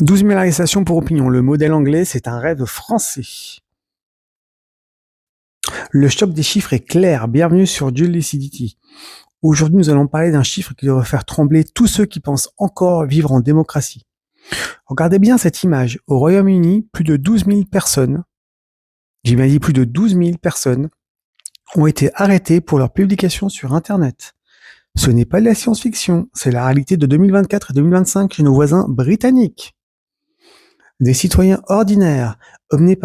12 000 arrestations pour opinion. Le modèle anglais, c'est un rêve français. Le choc des chiffres est clair. Bienvenue sur Dual Lucidity. Aujourd'hui, nous allons parler d'un chiffre qui devrait faire trembler tous ceux qui pensent encore vivre en démocratie. Regardez bien cette image. Au Royaume-Uni, plus de 12 000 personnes, j'ai bien dit plus de 12 000 personnes, ont été arrêtées pour leur publication sur Internet. Ce n'est pas de la science-fiction, c'est la réalité de 2024 et 2025 chez nos voisins britanniques. Des citoyens ordinaires emmenés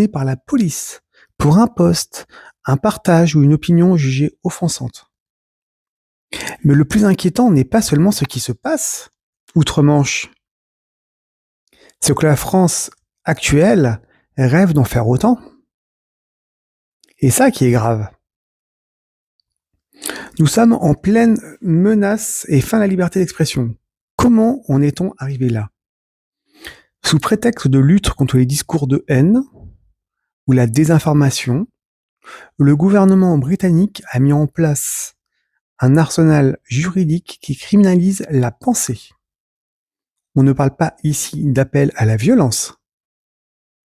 par la police pour un post, un partage ou une opinion jugée offensante. Mais le plus inquiétant n'est pas seulement ce qui se passe outre-Manche. C'est que la France actuelle rêve d'en faire autant. Et ça qui est grave. Nous sommes en pleine menace et fin de la liberté d'expression. Comment en est-on arrivé là ? Sous prétexte de lutte contre les discours de haine ou la désinformation, le gouvernement britannique a mis en place un arsenal juridique qui criminalise la pensée. On ne parle pas ici d'appel à la violence,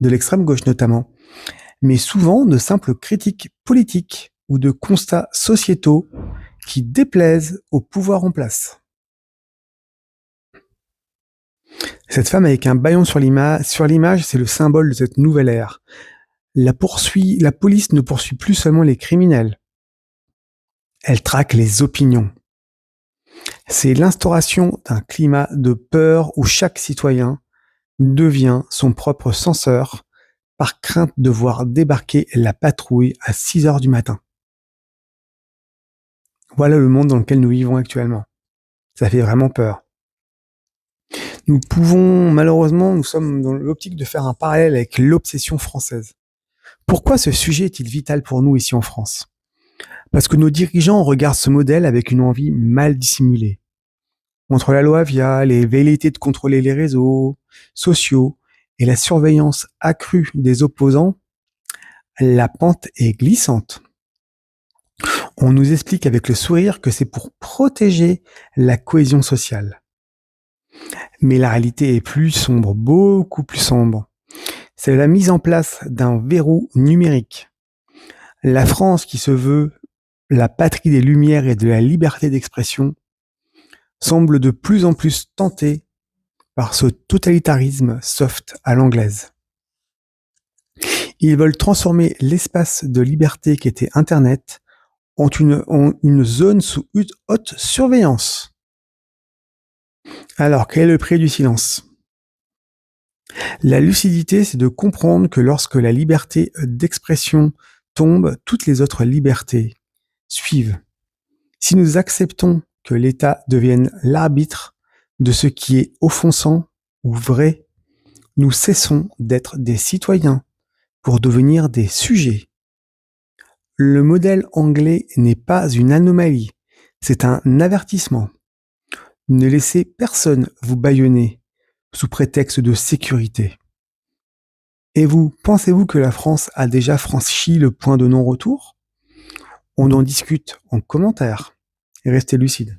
de l'extrême gauche notamment, mais souvent de simples critiques politiques ou de constats sociétaux qui déplaisent au pouvoir en place. Cette femme avec un bâillon sur l'image, c'est le symbole de cette nouvelle ère. La police ne poursuit plus seulement les criminels. Elle traque les opinions. C'est l'instauration d'un climat de peur où chaque citoyen devient son propre censeur par crainte de voir débarquer la patrouille à 6 heures du matin. Voilà le monde dans lequel nous vivons actuellement. Ça fait vraiment peur. Nous sommes dans l'optique de faire un parallèle avec l'obsession française. Pourquoi ce sujet est-il vital pour nous ici en France ? Parce que nos dirigeants regardent ce modèle avec une envie mal dissimulée. Entre la loi via les velléités de contrôler les réseaux sociaux et la surveillance accrue des opposants, la pente est glissante. On nous explique avec le sourire que c'est pour protéger la cohésion sociale. Mais la réalité est plus sombre, beaucoup plus sombre. C'est la mise en place d'un verrou numérique. La France, qui se veut la patrie des Lumières et de la liberté d'expression, semble de plus en plus tentée par ce totalitarisme soft à l'anglaise. Ils veulent transformer l'espace de liberté qu'était Internet en une zone sous haute surveillance. Alors, quel est le prix du silence ? La lucidité, c'est de comprendre que lorsque la liberté d'expression tombe, toutes les autres libertés suivent. Si nous acceptons que l'État devienne l'arbitre de ce qui est offensant ou vrai, nous cessons d'être des citoyens pour devenir des sujets. Le modèle anglais n'est pas une anomalie, c'est un avertissement. Ne laissez personne vous bâillonner sous prétexte de sécurité. Et vous, pensez-vous que la France a déjà franchi le point de non-retour ? On en discute en commentaire. Et restez lucides.